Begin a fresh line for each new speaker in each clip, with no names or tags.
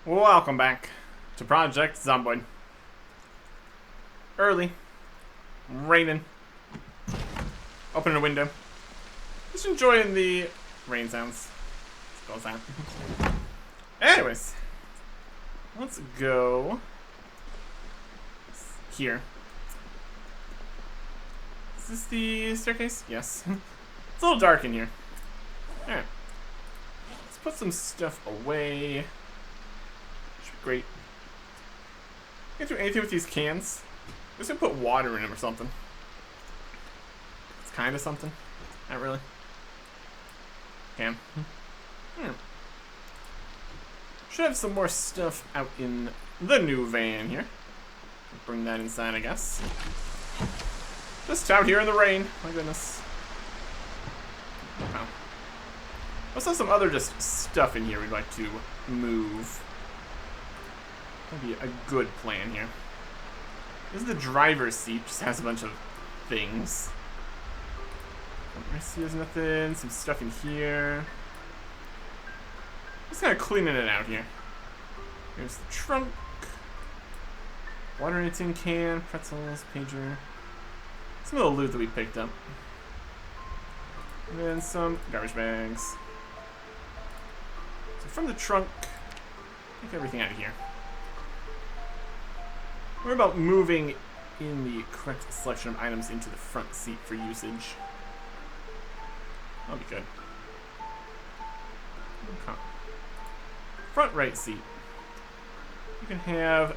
Welcome back to Project Zomboid. Early, raining, opening a window, just enjoying the rain sounds. Let's go that. Anyways, let's go here. Is this the staircase? Yes. It's a little dark in here. Alright. Let's put some stuff away. Should be great. Can't do anything with these cans. I'm just gonna put water in them or something. It's kind of something. Not really. Can. Should have some more stuff out in the new van here. Bring that inside, I guess. Just out here in the rain. My goodness. Wow. Also, some other just stuff in here we'd like to move. That'd be a good plan here. This is the driver's seat. Just has a bunch of things. I see there's nothing. Some stuff in here. Just kind of cleaning it out here. Here's the trunk. Water in a tin can. Pretzels. Pager. Some of the loot that we picked up. And then some garbage bags. So from the trunk, take everything out of here. We're about moving in the correct selection of items into the front seat for usage. That'll be good. Okay. Front right seat. You can have a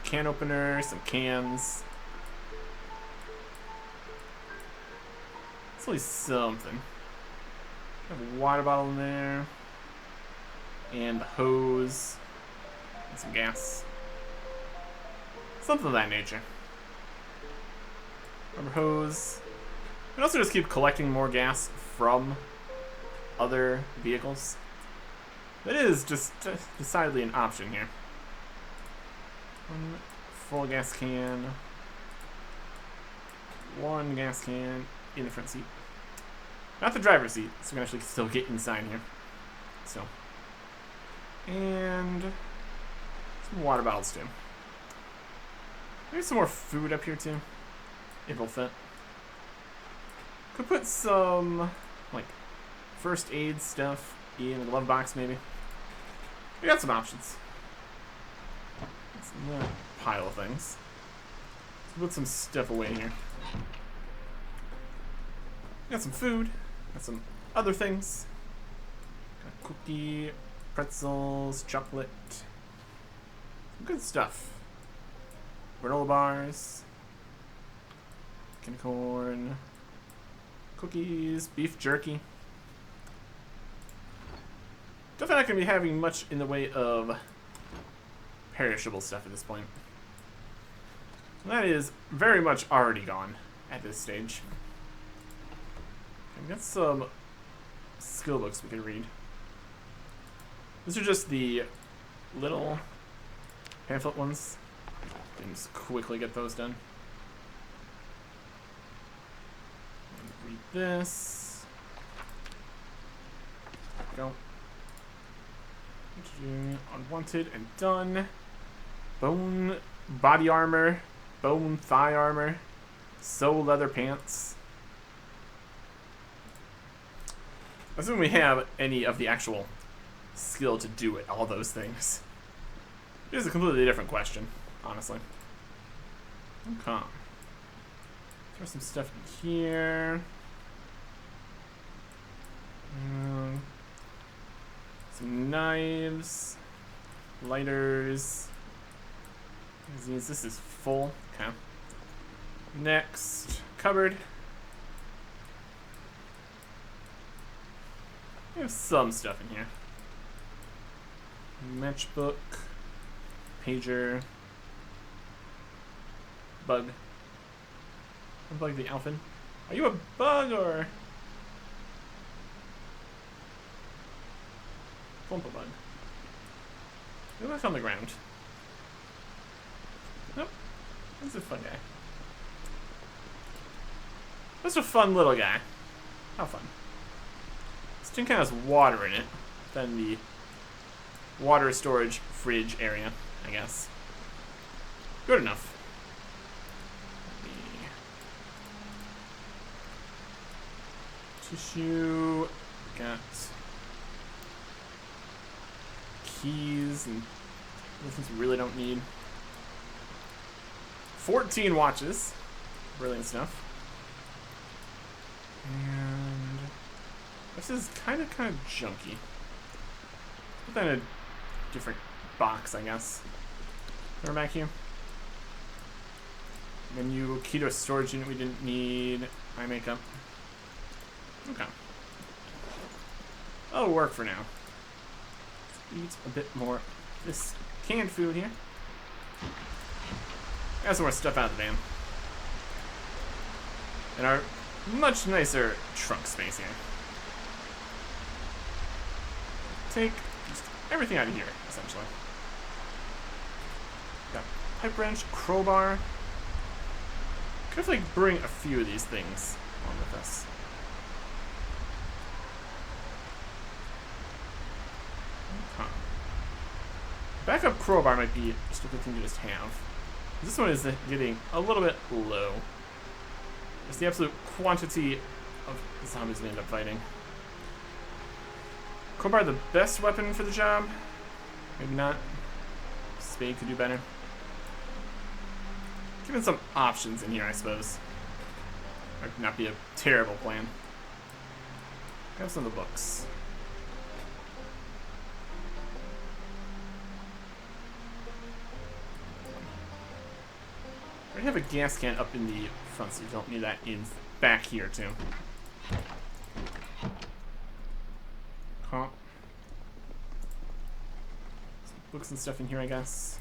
can opener, some cans. It's at least something. Have a water bottle in there. And the hose. And some gas. Something of that nature. Rubber hose. You can also just keep collecting more gas from other vehicles. That is just decidedly an option here. One full gas can. One gas can in the front seat. Not the driver's seat, so we can actually still get inside here. So. And some water bottles too. Maybe some more food up here too. If it'll fit. Could put some like first aid stuff in the glove box maybe. We got some options. That's a pile of things. Let's put some stuff away here. Got some food. Got some other things. Got cookie, pretzels, chocolate. Some good stuff. Granola bars. Candy corn. Cookies. Beef jerky. Definitely not going to be having much in the way of perishable stuff at this point. That is very much already gone at this stage. We've got some skill books we can read. These are just the little pamphlet ones. Can just quickly get those done. And read this. Go. Unwanted and done. Bone body armor. Bone thigh armor. Sew leather pants. Assuming we have any of the actual skill to do it, all those things. Here's a completely different question, honestly. Okay. Throw some stuff in here. Some knives. Lighters. This is full. Okay. Next, cupboard. We have some stuff in here. Matchbook. Pager. Bug. Bug the Alphin. Are you a bug or... Plumpa bug. Who left on the ground? Nope. This is a fun guy. Just a fun little guy. How fun. This tin can has water in it. Then the water storage fridge area, I guess. Good enough. Tissue. Got keys and other things we really don't need. 14 watches. Brilliant stuff. And this is kind of junky. Put that in a different box, I guess. Throw it back here. Menu, keto storage unit we didn't need. Eye makeup. Okay. That'll work for now. Let's eat a bit more of this canned food here. Got some more stuff out of the van. And our much nicer trunk space here. Take just everything out of here, essentially. Got pipe wrench, crowbar. Could like bring a few of these things along with us. Okay. Backup crowbar might be just a good thing to just have. This one is getting a little bit low. Just the absolute quantity of zombies we end up fighting. Crowbar the best weapon for the job? Maybe not. Spade could do better. Given some options in here, I suppose. Might not be a terrible plan. Grab some of the books. We have a gas can up in the front, so you don't need that in back here too. Huh. Some books and stuff in here, I guess.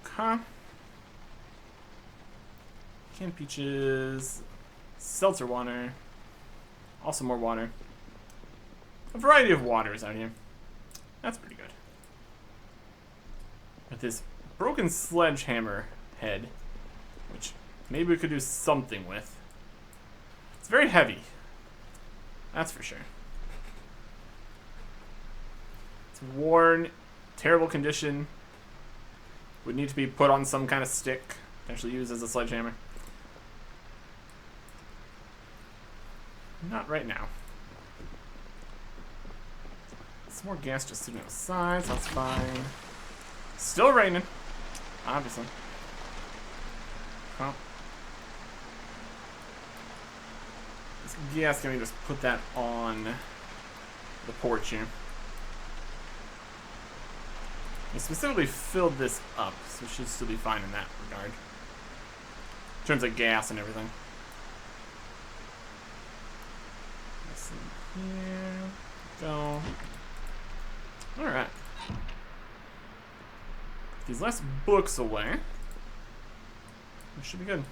Huh. Canned peaches, seltzer water, also more water. A variety of waters out here. That's pretty good. With this broken sledgehammer head, which maybe we could do something with. It's very heavy. That's for sure. It's worn, terrible condition. Would need to be put on some kind of stick, potentially used as a sledgehammer. Not right now. Some more gas just sitting outside, so that's fine. Still raining, obviously. Well, this gas, can we just put that on the porch here? We specifically filled this up, so we should still be fine in that regard. In terms of gas and everything. This in here. Go. Alright. These last books away. We should be good.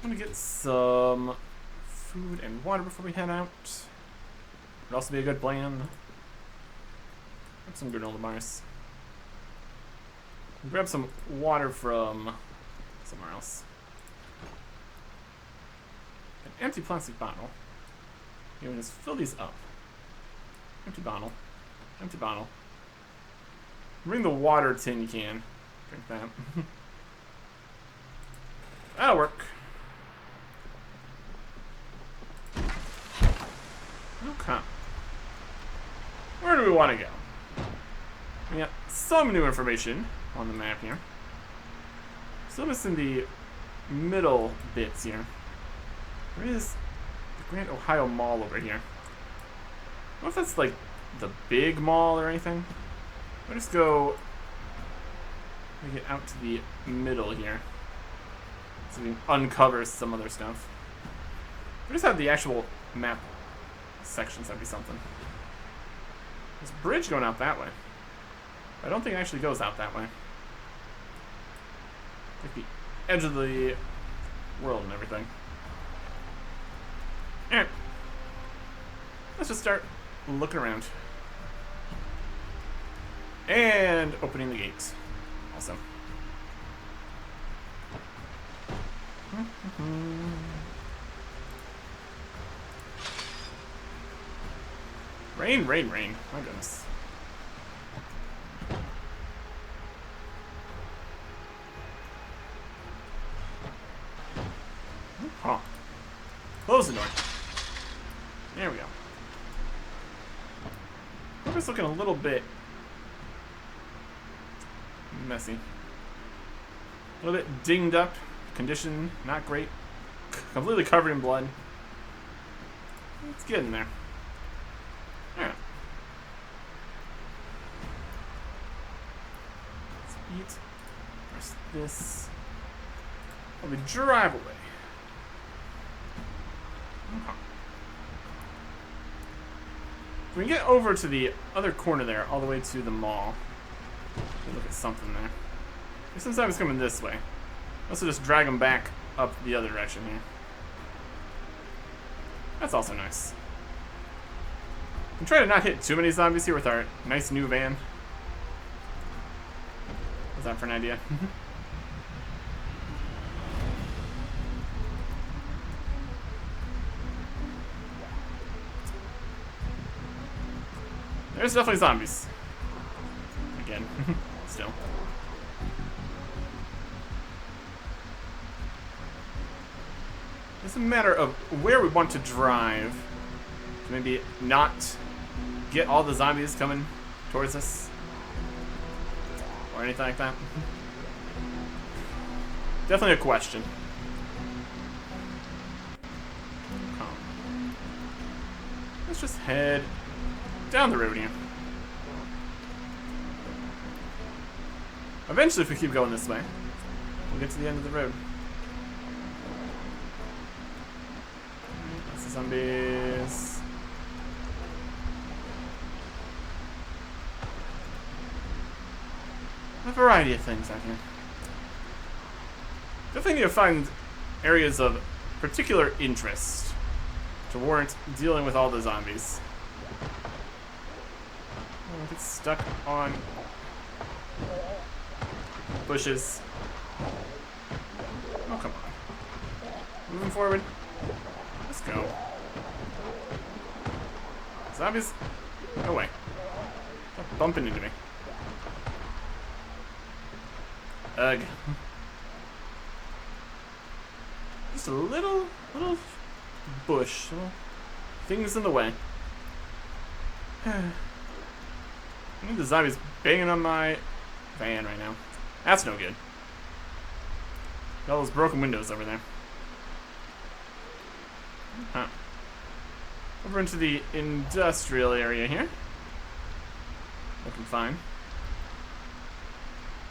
I'm gonna get some food and water before we head out. Would also be a good plan. Grab some granola bars. Grab some water from somewhere else. An empty plastic bottle. You can just fill these up. Empty bottle. Empty bottle. Bring the water tin you can. Drink that. That'll work. Okay. Where do we want to go? We got some new information on the map here. Still missing the middle bits here. Where is the Grand Ohio Mall over here? I don't know if that's like the big mall or anything. I'll just go get out to the middle here. So we can uncover some other stuff. We just have the actual map sections, that'd be something. There's a bridge going out that way. I don't think it actually goes out that way. Like the edge of the world and everything. Alright. Let's just start looking around. And opening the gate. Also. Rain, rain, rain. My goodness. Huh. Close the door. There we go. It's looking a little bit messy. A little bit dinged up. Condition not great. Completely covered in blood. It's getting there. Yeah. Let's eat. Press this. Probably drive away. Okay. We can get over to the other corner there, all the way to the mall. Look at something there. Sometimes it's coming this way. Also just drag them back up the other direction here. That's also nice. We try to not hit too many zombies here with our nice new van. What's that for an idea? There's definitely zombies. Again. Still. It's a matter of where we want to drive to maybe not get all the zombies coming towards us. Or anything like that. Definitely a question. Let's just head down the road here. Eventually, if we keep going this way, we'll get to the end of the road. That's the zombies. A variety of things out here. Definitely need to find areas of particular interest to warrant dealing with all the zombies. Oh, get stuck on bushes. Oh, come on. Moving forward. Let's go. Zombies. No way. Stop bumping into me. Ugh. Just a little bush. Little things in the way. I need the zombies banging on my van right now. That's no good. Got all those broken windows over there. Huh. Over into the industrial area here. Looking fine.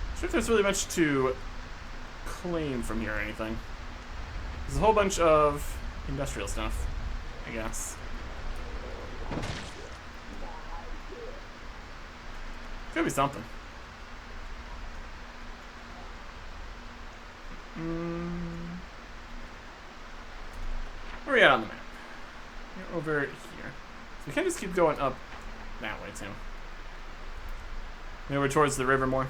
Not sure if there's really much to claim from here or anything. There's a whole bunch of industrial stuff, I guess. Could be something. Where are we at on the map? We're over here. So we can't just keep going up that way, too. Maybe we're towards the river more.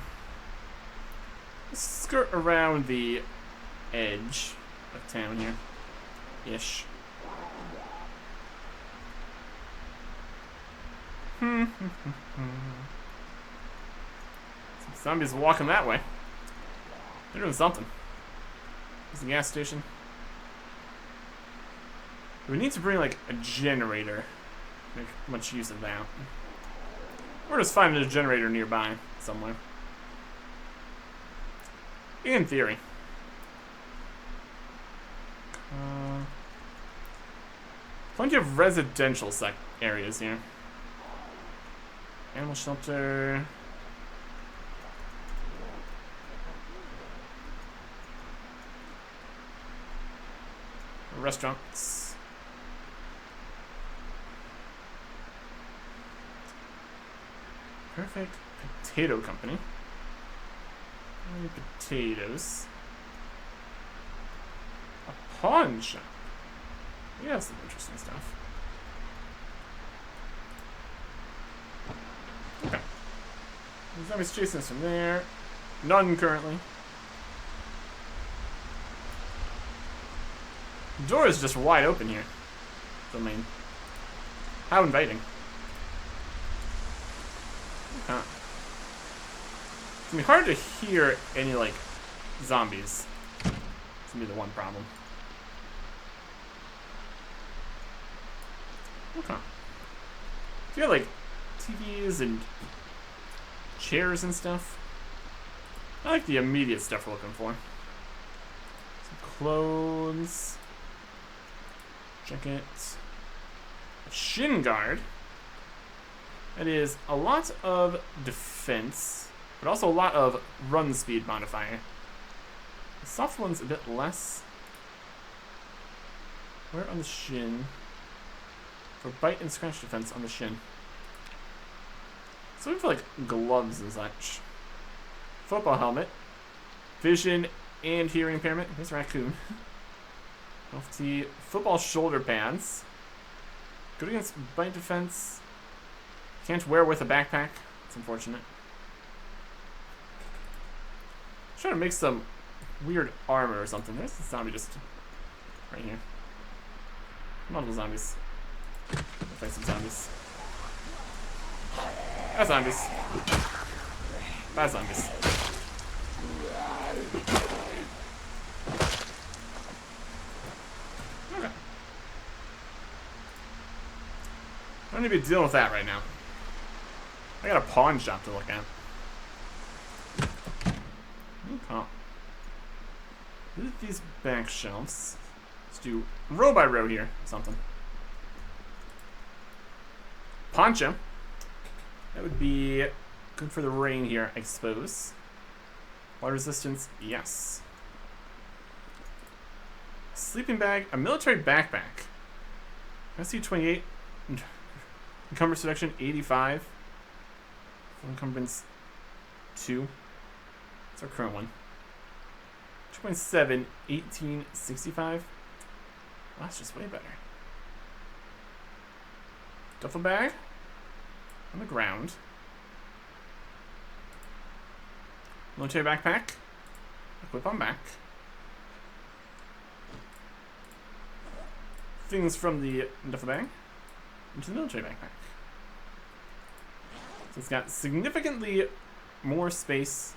Let's skirt around the edge of town here. Ish. Some zombies walking that way. They're doing something. There's a gas station. We need to bring like a generator. Make much use of that. Or just find a generator nearby somewhere. In theory. Plenty of residential areas here. Animal shelter. Restaurants. Perfect potato company. Only potatoes. A pawn shop. We have some interesting stuff. Okay. Zombies chasing us from there. None currently. The door is just wide open here. I mean, how inviting. Okay. It's gonna be hard to hear any, like, zombies. It's gonna be the one problem. Okay. So you got, like, TVs and chairs and stuff. I like the immediate stuff we're looking for. Some clothes. Jacket. A shin guard. That is a lot of defense, but also a lot of run speed modifier. The soft one's a bit less. Where on the shin? For bite and scratch defense on the shin. So we have like gloves and such. Football helmet. Vision and hearing impairment. Here's Raccoon. Healthy football shoulder pads. Good against bite defense. Can't wear with a backpack. It's unfortunate. Trying to make some weird armor or something. There's the zombie just right here. Multiple zombies. I'll fight some zombies. Bad zombies. Bad zombies. Okay. I don't need to be dealing with that right now. I got a pawn shop to look at. Okay. Look at these back shelves. Let's do row by row here. Something. Poncho. That would be good for the rain here, I suppose. Water resistance, yes. Sleeping bag, a military backpack. SC 28. Encumbrance reduction 85. Full encumbrance 2. That's our current one. 2.7, 1865. Well, that's just way better. Duffel bag on the ground. Military backpack. Equip on back. Things from the duffel bag into the military backpack. So it's got significantly more space,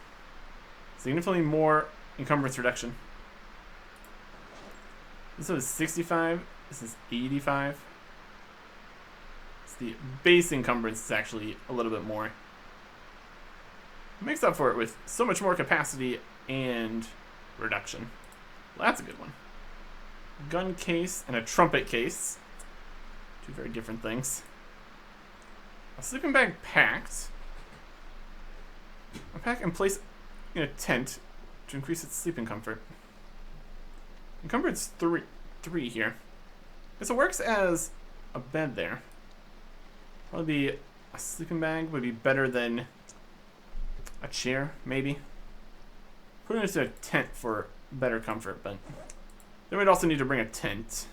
significantly more encumbrance reduction. This one is 65. This is 85. The base encumbrance is actually a little bit more. It makes up for it with so much more capacity and reduction. Well, that's a good one. Gun case and a trumpet case. Two very different things. A sleeping bag packed. A pack and place in a tent to increase its sleeping comfort. Encumbrance 3 here. So it works as a bed there. Probably be a sleeping bag would be better than a chair, maybe. Put it into a tent for better comfort, but then we'd also need to bring a tent.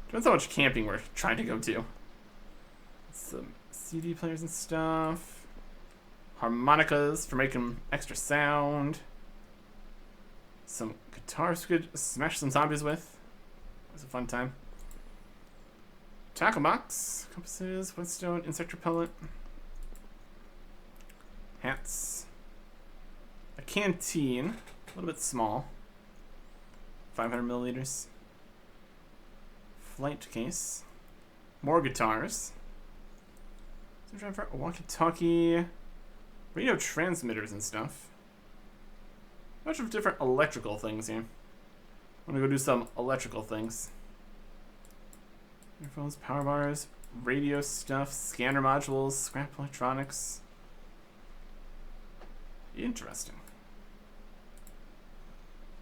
Depends how much camping we're trying to go to. Some CD players and stuff. Harmonicas for making extra sound. Some guitars we could smash some zombies with. It was a fun time. Tackle box, compasses, whetstone, insect repellent, hats, a canteen, a little bit small, 500 milliliters, flight case, more guitars, so I'm trying for a walkie-talkie, radio transmitters and stuff, a bunch of different electrical things here. I'm gonna go do some electrical things. Earphones, power bars, radio stuff, scanner modules, scrap electronics. Interesting.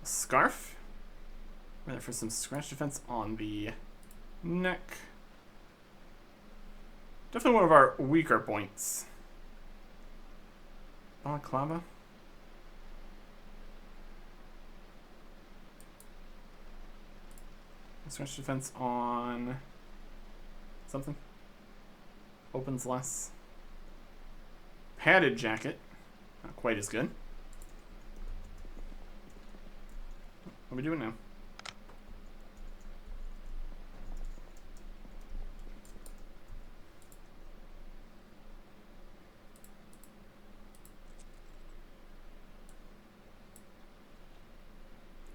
A scarf. We're there for some scratch defense on the neck. Definitely one of our weaker points. Balaclava. Scratch defense on something. Opens less. Padded jacket. Not quite as good. What are we doing now?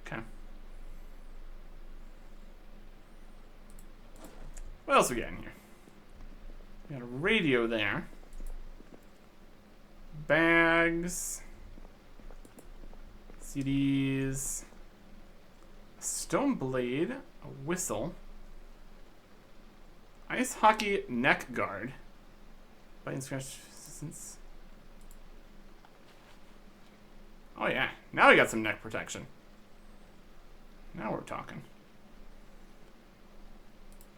Okay. What else we got in here? We got a radio there. Bags. CDs. A stone blade. A whistle. Ice hockey neck guard. Bite and scratch resistance. Oh yeah, now we got some neck protection. Now we're talking.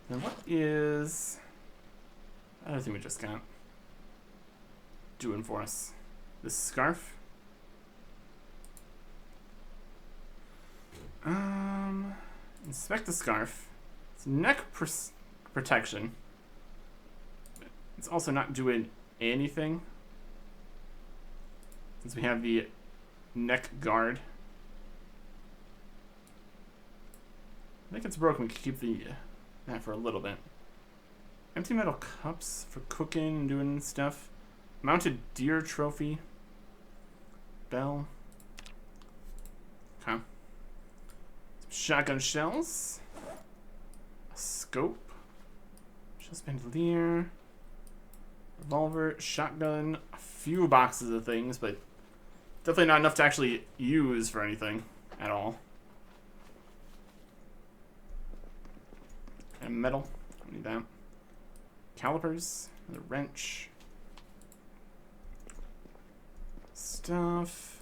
Then what is the other thing we just got doing for us? This scarf. Inspect the scarf. It's neck protection. It's also not doing anything since we have the neck guard. I think it's broken. We can keep that for a little bit. Empty metal cups for cooking and doing stuff. Mounted deer trophy. Bell. Okay. Some shotgun shells. A scope. Shells bandolier. Revolver. Shotgun. A few boxes of things, but definitely not enough to actually use for anything at all. And metal. Don't need that. Calipers. The wrench. Stuff.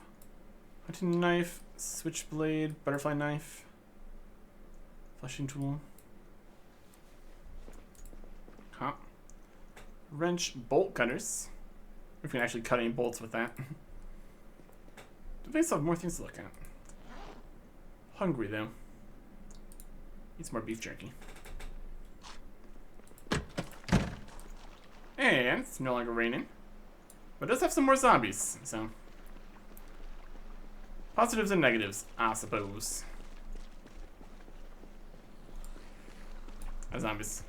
Hunting knife. Switchblade. Butterfly knife. Fleshing tool. Huh. Wrench. Bolt cutters. If we can actually cut any bolts with that. Do they still have more things to look at? Hungry though. Need some more beef jerky. And it's no longer raining. But it does have some more zombies, so. Positives and negatives, I suppose. Zombies.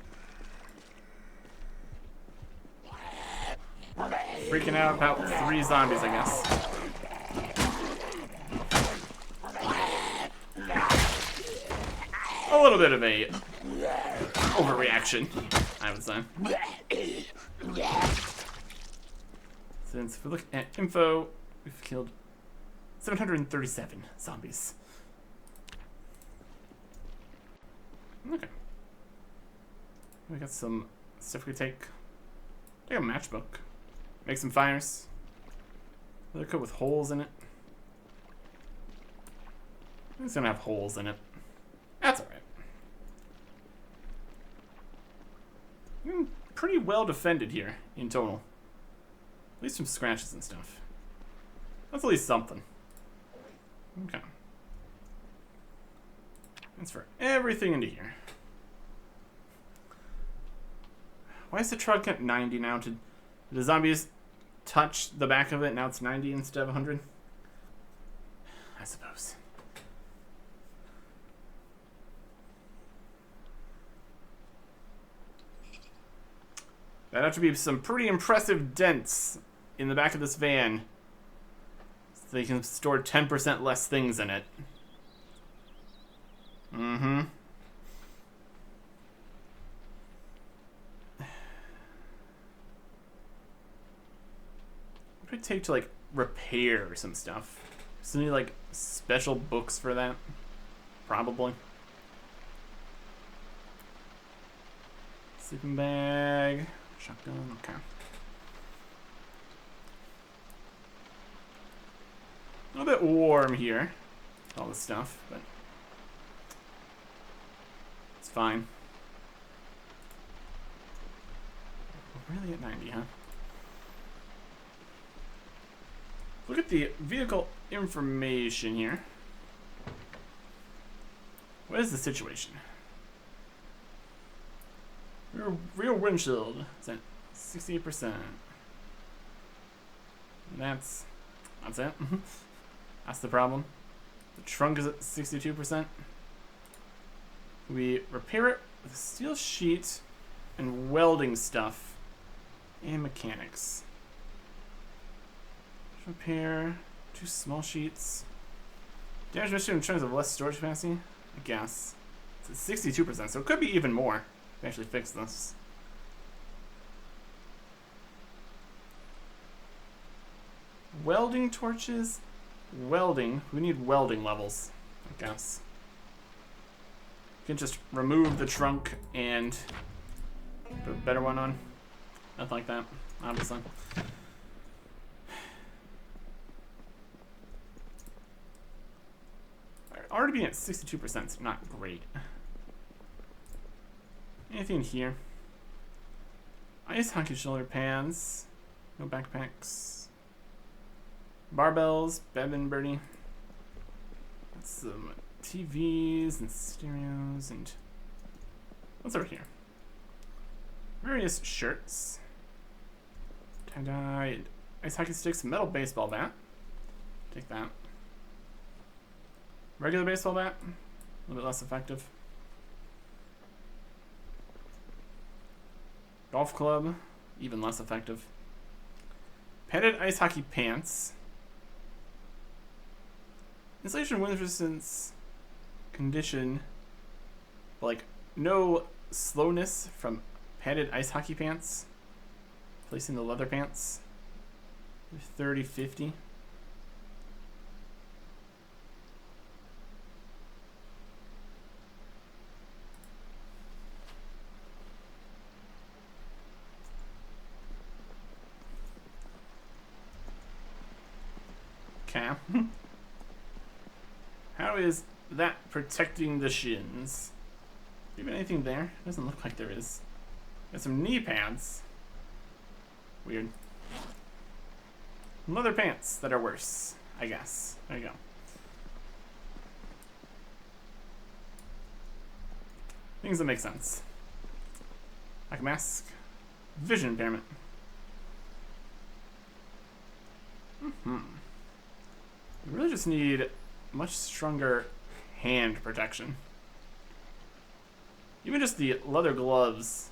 Freaking out about 3 zombies, I guess. A little bit of a overreaction, I would say. Since if we look at info, we've killed 737 zombies. Okay. We got some stuff we take. Take a matchbook. Make some fires. Another coat with holes in it. It's gonna have holes in it. That's alright. Pretty well defended here in total. At least some scratches and stuff. That's at least something. Okay. Transfer everything into here. Why is the truck at 90 now? Did the zombies touch the back of it? Now it's 90 instead of 100? I suppose. That'd have to be some pretty impressive dents in the back of this van. So they can store 10% less things in it. Mm-hmm. What would it take to, like, repair some stuff? So need, like, special books for that? Probably. Sleeping bag. Shotgun, okay. A little bit warm here. All this stuff, but it's fine. We're really at 90, huh? Look at the vehicle information here. What is the situation? Rear windshield is at 68%. That's That's it. That's the problem. The trunk is at 62%. We repair it with a steel sheet and welding stuff and mechanics. Repair 2 small sheets. Damage mission in terms of less storage capacity, I guess. It's at 62%, so it could be even more if we actually fix this. Welding torches. Welding. We need welding levels, I guess. You can just remove the trunk and put a better one on. Nothing like that, obviously. Already being at 62% is not great. Anything here? Ice hockey shoulder pads. No backpacks. Barbells, Beb and Birdie. That's some TVs and stereos and what's over here? Various shirts. Tie-dye, ice hockey sticks, metal baseball bat. Take that. Regular baseball bat, a little bit less effective. Golf club, even less effective. Padded ice hockey pants. Insulation, wind resistance, condition, but like no slowness from padded ice hockey pants. Placing the leather pants. 30-50. Okay. How is that protecting the shins? Even anything there? Doesn't look like there is. Got some knee pads. Weird. Leather pants that are worse, I guess. There you go. Things that make sense. Like a mask. Vision impairment. We really just need much stronger hand protection. Even just the leather gloves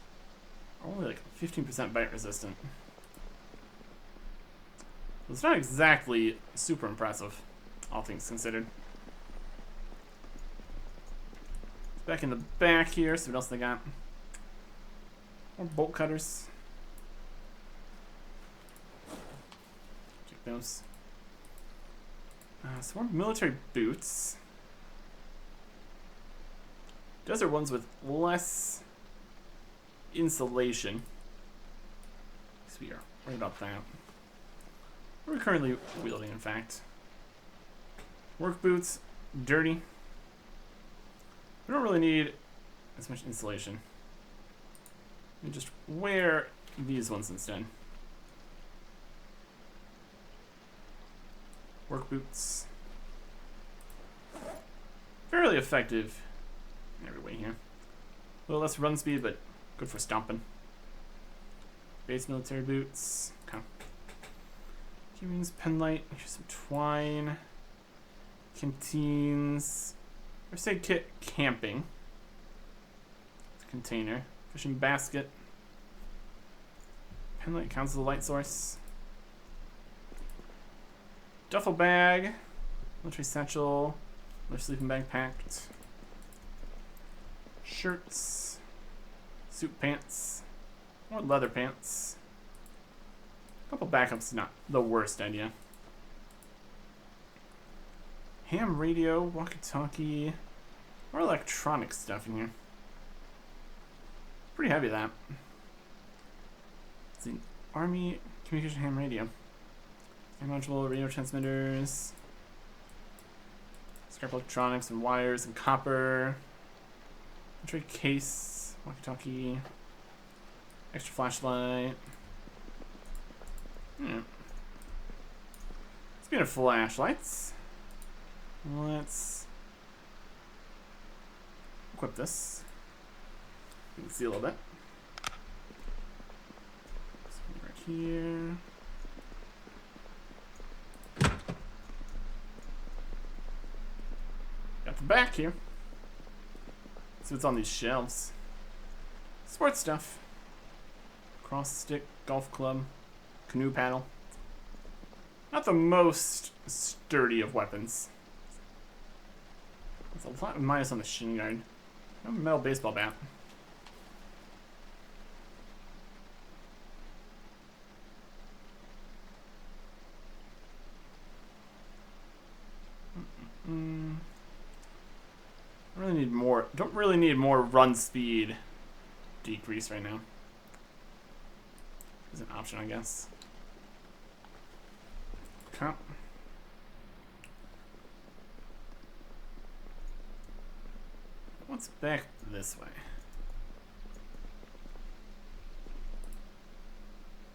are only like 15% bite resistant. It's not exactly super impressive, all things considered. Back in the back here, see what else they got. More bolt cutters. Check those. Some more military boots. Those are ones with less insulation. So we are worried about that. We're currently wielding, in fact. Work boots, dirty. We don't really need as much insulation. We just wear these ones instead. Work boots. Fairly effective in every way here. A little less run speed, but good for stomping. Base military boots. Okay. Keyrings, penlight, here's some twine. Canteens. First aid kit, camping. Container. Fishing basket. Penlight counts as a light source. Duffel bag. Military satchel. Another sleeping bag packed. Shirts. Suit pants. More leather pants. A couple backups, not the worst idea. Ham radio, walkie-talkie. More electronic stuff in here. Pretty heavy, that. Let's see. Army communication ham radio. Ham module, radio transmitters. Scrap electronics and wires and copper. Entry case, walkie-talkie. Extra flashlight. Yeah. Speaking of flashlights, let's equip this. You can see a little bit. So right here. back here. See what's on these shelves. Sports stuff. Cross stick, golf club, canoe paddle. Not the most sturdy of weapons. It's a lot minus on the shin guard. A metal baseball bat. Don't really need more run speed decrease right now. Is an option, I guess. Okay. What's back this way?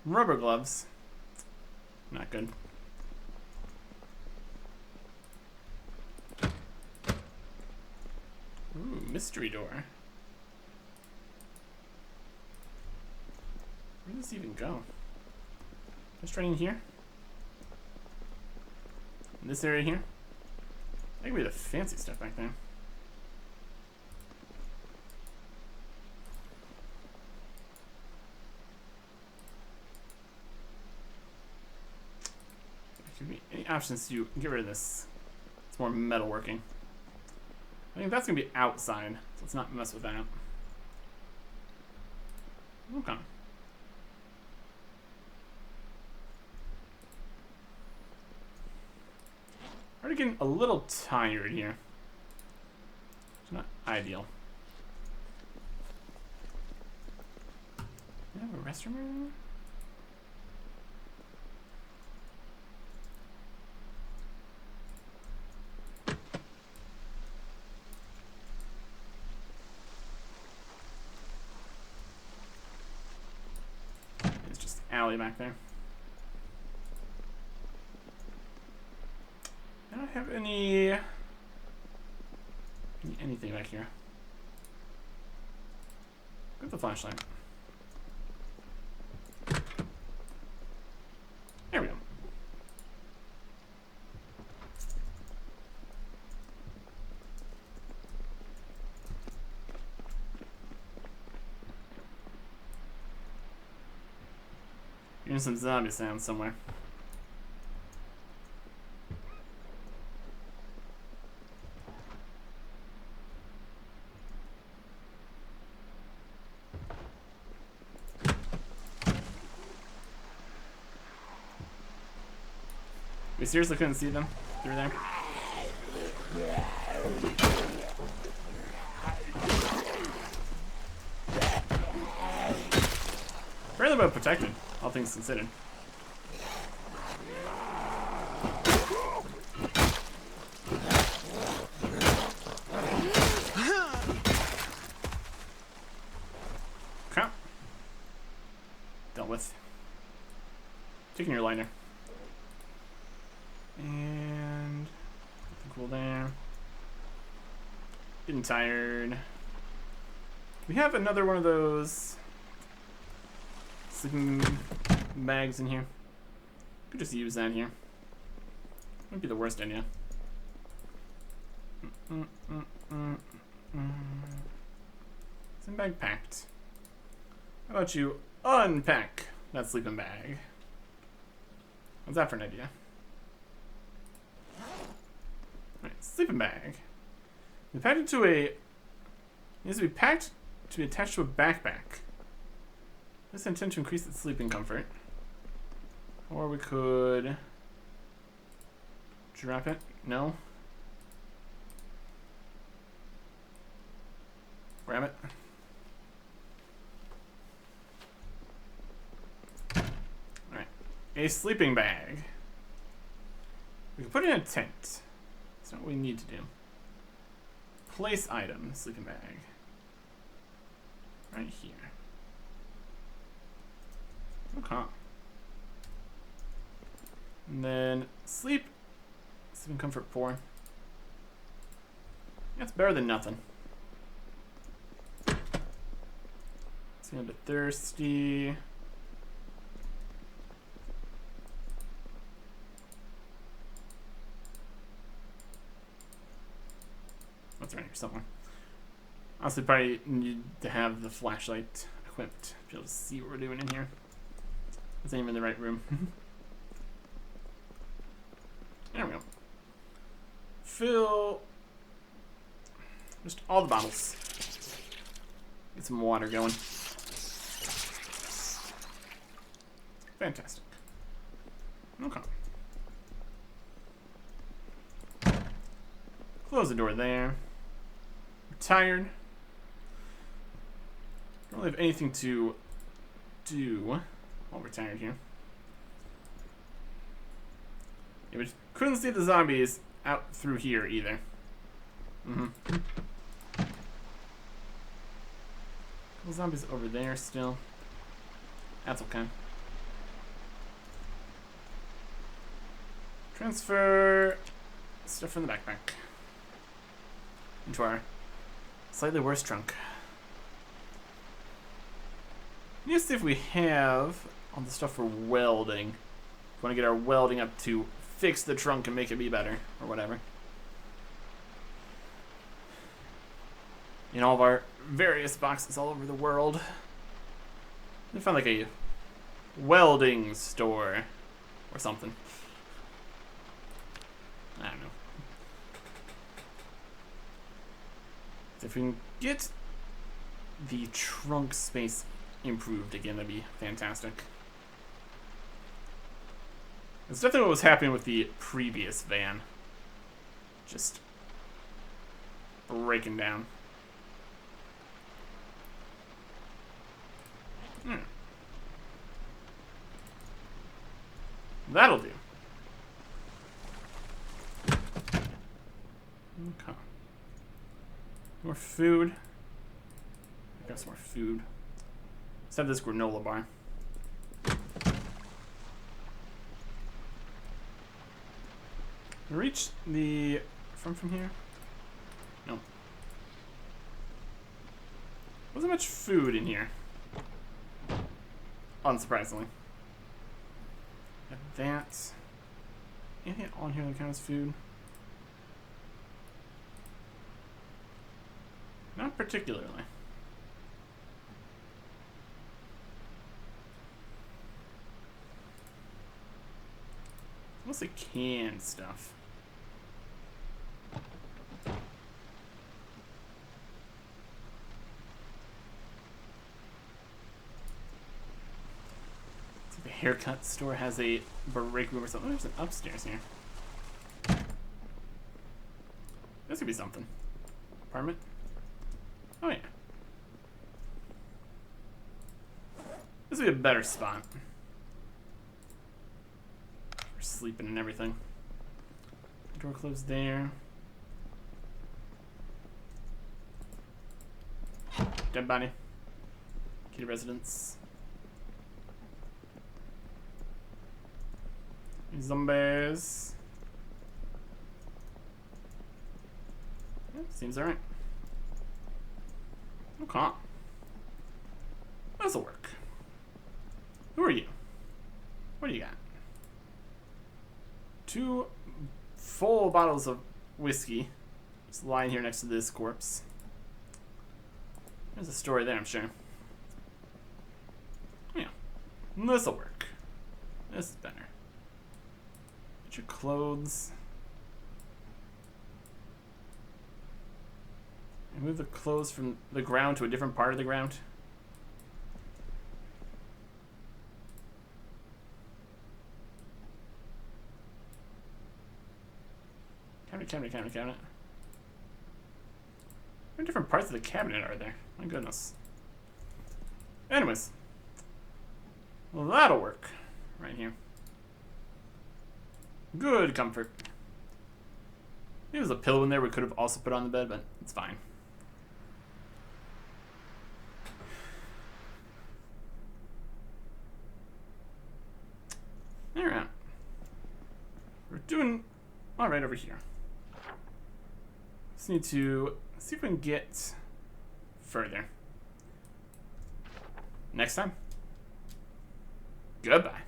Rubber gloves. Not good. Ooh, mystery door. Where does this even go? Just right in here? In this area here? I think we have the fancy stuff back there. Give me any options to get rid of this. It's more metalworking. I think that's gonna be outside, so let's not mess with that. Okay. Already getting a little tired here. It's not ideal. Do you have a restroom area? It's just alley back there. I don't have anything back here. Get the flashlight. There we go. Hearing some zombie sounds somewhere. We seriously couldn't see them through there? Fairly well protected, all things considered. Okay. Dealt with. Taking your liner. And nothing cool there. Getting tired. We have another one of those sleeping bags in here. Could just use that here. Wouldn't be the worst idea. Sleeping bag packed. How about you unpack that sleeping bag? What's that for an idea? Right, sleeping bag. We packed it to a. It needs to be packed to be attached to a backpack. This intended to increase its sleeping comfort. Or we could drop it. No. Grab it. Alright. A sleeping bag. We can put it in a tent. That's not what we need to do. Place item, sleeping bag. Right here. Okay. And then sleeping comfort 4. That's better than nothing. It's a bit thirsty. it's right here somewhere. Honestly, probably need to have the flashlight equipped to be able to see what we're doing in here. This ain't even the right room. There we go. Fill just all the bottles. Get some water going. Fantastic. Okay. Close the door there. We're tired. Don't really have anything to do while we're tired here. Yeah, we couldn't see the zombies out through here either. Couple zombies over there still. That's okay. Transfer stuff from the backpack into our slightly worse trunk. Let's see if we have all the stuff for welding. We want to get our welding up to fix the trunk and make it be better, or whatever. In all of our various boxes all over the world. We found like a welding store or something. I don't know. If we can get the trunk space improved again, that'd be fantastic. It's definitely what was happening with the previous van. Just breaking down. That'll do. Okay. More food. I got some more food. Let's have this granola bar. Reach the from here? No. Wasn't much food in here. Unsurprisingly. Got that. Anything on here that counts as food? Not particularly. Mostly canned stuff. The haircut store has a break room or something. There's an upstairs here. This could be something. Apartment? Oh yeah. This would be a better spot. For sleeping and everything. Door closed there. Dead body. Key to residence. Zombies. Yeah, seems alright. Okay. This'll work. Who are you? What do you got? 2 full bottles of whiskey. Just lying here next to this corpse. There's a story there, I'm sure. Yeah. This'll work. This is better. Get your clothes. And move the clothes from the ground to a different part of the ground. Cabinet. How many different parts of the cabinet are there? My goodness. Anyways. Well, that'll work. Right here. Good comfort. Maybe there's a pillow in there we could have also put on the bed, but it's fine. Alright. We're doing alright over here. Just need to see if we can get further. Next time. Goodbye.